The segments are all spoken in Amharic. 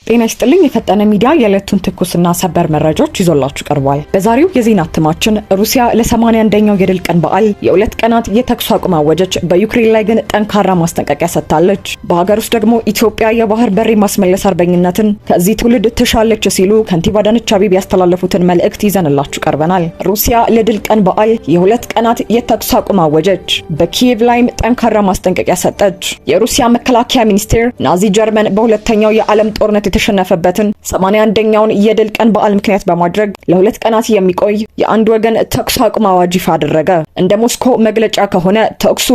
ጤና ይስጥልኝ የፈጠነ ሚዲያ የዕለቱን ትኩስና ሰበር መረጃዎች ይዞላችሁ ቀርቧል። በዛሬው የዜና እትማችን ሩሲያ ለ81ኛው የድል ቀን በዓል የሁለት ቀናት የተኩስ አቁም አወጀች፣ በዩክሬን ላይ ግን ጠንካራ ማስጠንቀቂያ ሰጥታለች። በሀገር ውስጥ ደግሞ ኢትዮጵያ የባህር በር ማስመለስ አርበኝነትን ከዚህ ትውልድ ትሻለች ሲሉ ከንቲባ አዳነች አቤቤ ያስተላለፉትን መልእክት ይዘንላችሁ ቀርበናል። ሩሲያ ለድል ቀን በዓል የሁለት ቀናት የተኩስ አቁም አወጀች፣ በኪየቭ ላይም ጠንካራ ማስጠንቀቂያ ሰጠች። የሩሲያ መከላከያ ሚኒስቴር ናዚ ጀርመን በሁለተኛው የዓለም ጦርነት የተሸነፈበትን 81ኛውን የድል ቀን በዓል ምክንያት በማድረግ ለሁለት ቀናት የሚቆይ የአንድ ወገን ተኩስ አቁም አዋጅ ይፋ አደረገ። እንደ ሞስኮ መግለጫ ከሆነ ተኩስ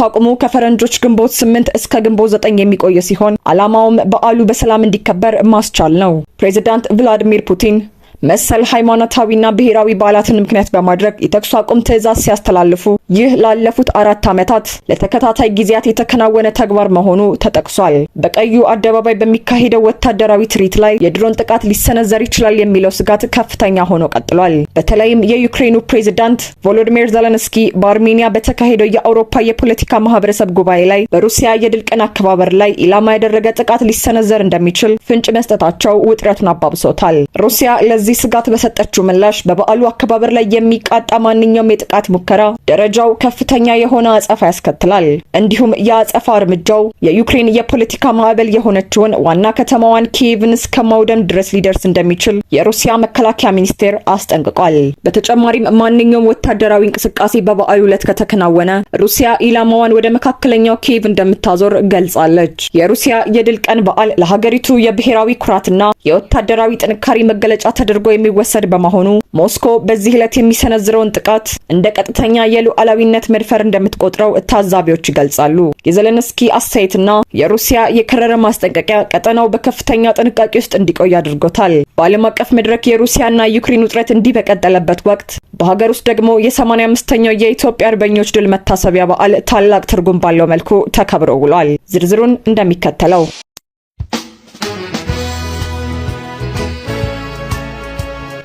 አቁሙ ከፈረንጆች ግንቦት 8 እስከ ግንቦት 9 የሚቆይ ሲሆን ዓላማውም በዓሉ በሰላም እንዲከበር ማስቻል ነው። ፕሬዝዳንት ቭላዲሚር ፑቲን መሰል ሃይማኖታዊና ብሔራዊ በዓላትን ምክንያት በማድረግ የተኩስ አቁም ትዕዛዝ ሲያስተላልፉ ይህ ላለፉት 4 ዓመታት ለተከታታይ ጊዜያት የተከናወነ ተግባር መሆኑ ተጠቅሷል። በቀዩ አደባባይ በሚካሄደው ወታደራዊ ትርኢት ላይ የድሮን ጥቃት ሊሰነዘር ይችላል የሚለው ስጋት ከፍተኛ ሆኖ ቀጥሏል። በተለይም የዩክሬኑ ፕሬዝዳንት ቮሎዲሚር ዜሌንስኪ በአርሜኒያ በተካሄደው የአውሮፓ የፖለቲካ ማህበረሰብ ጉባኤ ላይ በሩሲያ የድል ቀን አከባበር ላይ ኢላማ ያደረገ ጥቃት ሊሰነዘር እንደሚችል ፍንጭ መስጠታቸው ውጥረቱን አባብሶታል። ሩሲያ ለዚህ ስጋት በሰጠችው ምላሽ በበዓሉ አከባበር ላይ የሚቃጣ ማንኛውም የጥቃት ሙከራ ደረጃው ከፍተኛ የሆነ አጸፋ ያስከትላል። እንዲሁም የአጸፋ እርምጃው የዩክሬን የፖለቲካ ማዕበል የሆነችውን ዋና ከተማዋን ኪየቭን እስከ ማውደም ድረስ ሊደርስ እንደሚችል የሩሲያ መከላከያ ሚኒስቴር አስጠንቅቋል። በተጨማሪም ማንኛውም ወታደራዊ እንቅስቃሴ በበዓሉ ዕለት ከተከናወነ ሩሲያ ኢላማዋን ወደ መካከለኛው ኪየቭ እንደምታዞር ገልጻለች። የሩሲያ የድል ቀን በዓል ለሀገሪቱ የብሔራዊ ኩራትና የወታደራዊ ጥንካሬ መገለጫ ተደርጎ የሚወሰድ በመሆኑ ሞስኮ በዚህ ዕለት የሚሰነዝረውን ጥቃት እንደ ቀጥተኛ የሉዓላዊነት መድፈር እንደምትቆጥረው ታዛቢዎች ይገልጻሉ። የዜሌንስኪ አስተያየትና የሩሲያ የከረረ ማስጠንቀቂያ ቀጠናው በከፍተኛ ጥንቃቄ ውስጥ እንዲቆይ አድርጎታል። በዓለም አቀፍ መድረክ የሩሲያና ዩክሬን ውጥረት እንዲህ በቀጠለበት ወቅት በሀገር ውስጥ ደግሞ የ85ኛው የኢትዮጵያ አርበኞች ድል መታሰቢያ በዓል ታላቅ ትርጉም ባለው መልኩ ተከብሮ ውሏል። ዝርዝሩን እንደሚከተለው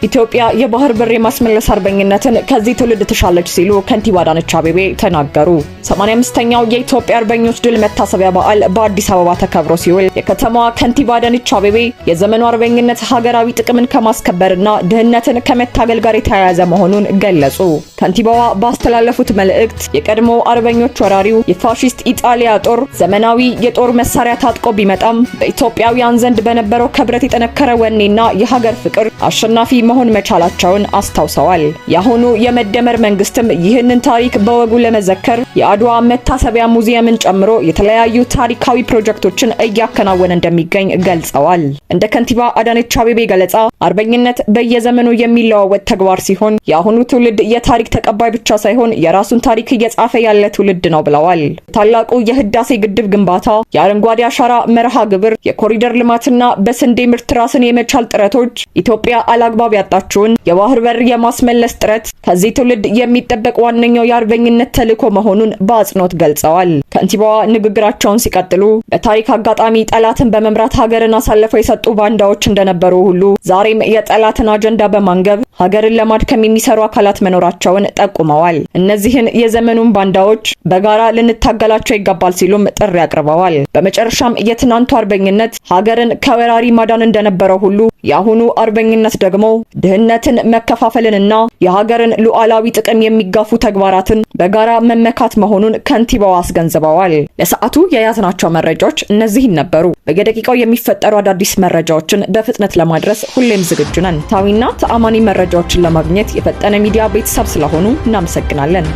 ኢትዮጵያ የባህር በር ማስመለስ አርበኝነትን ከዚህ ትውልድ ትሻለች ሲሉ ከንቲባ አዳነች አቤቤ ተናገሩ። 85ኛው የኢትዮጵያ አርበኞች ድል መታሰቢያ በዓል በአዲስ አበባ ተከብሮ ሲውል የከተማዋ ከንቲባ አዳነች አቤቤ የዘመኑ አርበኝነት ሀገራዊ ጥቅምን ከማስከበርና ድህነትን ከመታገል ጋር የተያያዘ መሆኑን ገለጹ። ከንቲባዋ ባስተላለፉት መልእክት የቀድሞ አርበኞች ወራሪው የፋሺስት ኢጣሊያ ጦር ዘመናዊ የጦር መሳሪያ ታጥቆ ቢመጣም በኢትዮጵያውያን ዘንድ በነበረው ክብረት የጠነከረ ወኔና የሀገር ፍቅር አሸናፊ መሆን መቻላቸውን አስታውሰዋል። የአሁኑ የመደመር መንግስትም ይህንን ታሪክ በወጉ ለመዘከር የአድዋ መታሰቢያ ሙዚየምን ጨምሮ የተለያዩ ታሪካዊ ፕሮጀክቶችን እያከናወነ እንደሚገኝ ገልጸዋል። እንደ ከንቲባ አዳነች አቤቤ ገለጻ አርበኝነት በየዘመኑ የሚለዋወጥ ተግባር ሲሆን የአሁኑ ትውልድ የታሪክ ተቀባይ ብቻ ሳይሆን የራሱን ታሪክ እየጻፈ ያለ ትውልድ ነው ብለዋል። ታላቁ የህዳሴ ግድብ ግንባታ፣ የአረንጓዴ አሻራ መርሃ ግብር፣ የኮሪደር ልማትና በስንዴ ምርት ራስን የመቻል ጥረቶች ኢትዮጵያ አላግባብ ያጣችውን የባህር በር የማስመለስ ጥረት ከዚህ ትውልድ የሚጠበቅ ዋነኛው የአርበኝነት ተልዕኮ መሆኑን በአጽንኦት ገልጸዋል። ከንቲባዋ ንግግራቸውን ሲቀጥሉ በታሪክ አጋጣሚ ጠላትን በመምራት ሀገርን አሳልፈው የሰጡ ባንዳዎች እንደነበሩ ሁሉ ዛሬም የጠላትን አጀንዳ በማንገብ ሀገርን ለማድከም የሚሰሩ አካላት መኖራቸውን ጠቁመዋል። እነዚህን የዘመኑን ባንዳዎች በጋራ ልንታገላቸው ይገባል ሲሉም ጥሪ አቅርበዋል። በመጨረሻም የትናንቱ አርበኝነት ሀገርን ከወራሪ ማዳን እንደነበረው ሁሉ የአሁኑ አርበኝነት ደግሞ ድህነትን፣ መከፋፈልንና የሀገርን ሉዓላዊ ጥቅም የሚጋፉ ተግባራትን በጋራ መመካት መሆኑን ከንቲባው አስገንዝበዋል። ለሰዓቱ የያዝናቸው መረጃዎች እነዚህን ነበሩ። በየደቂቃው የሚፈጠሩ አዳዲስ መረጃዎችን በፍጥነት ለማድረስ ሁሌም ዝግጁ ነን። ታዊና ተአማኒ መረጃዎችን ለማግኘት የፈጠነ ሚዲያ ቤተሰብ ስለሆኑ እናመሰግናለን።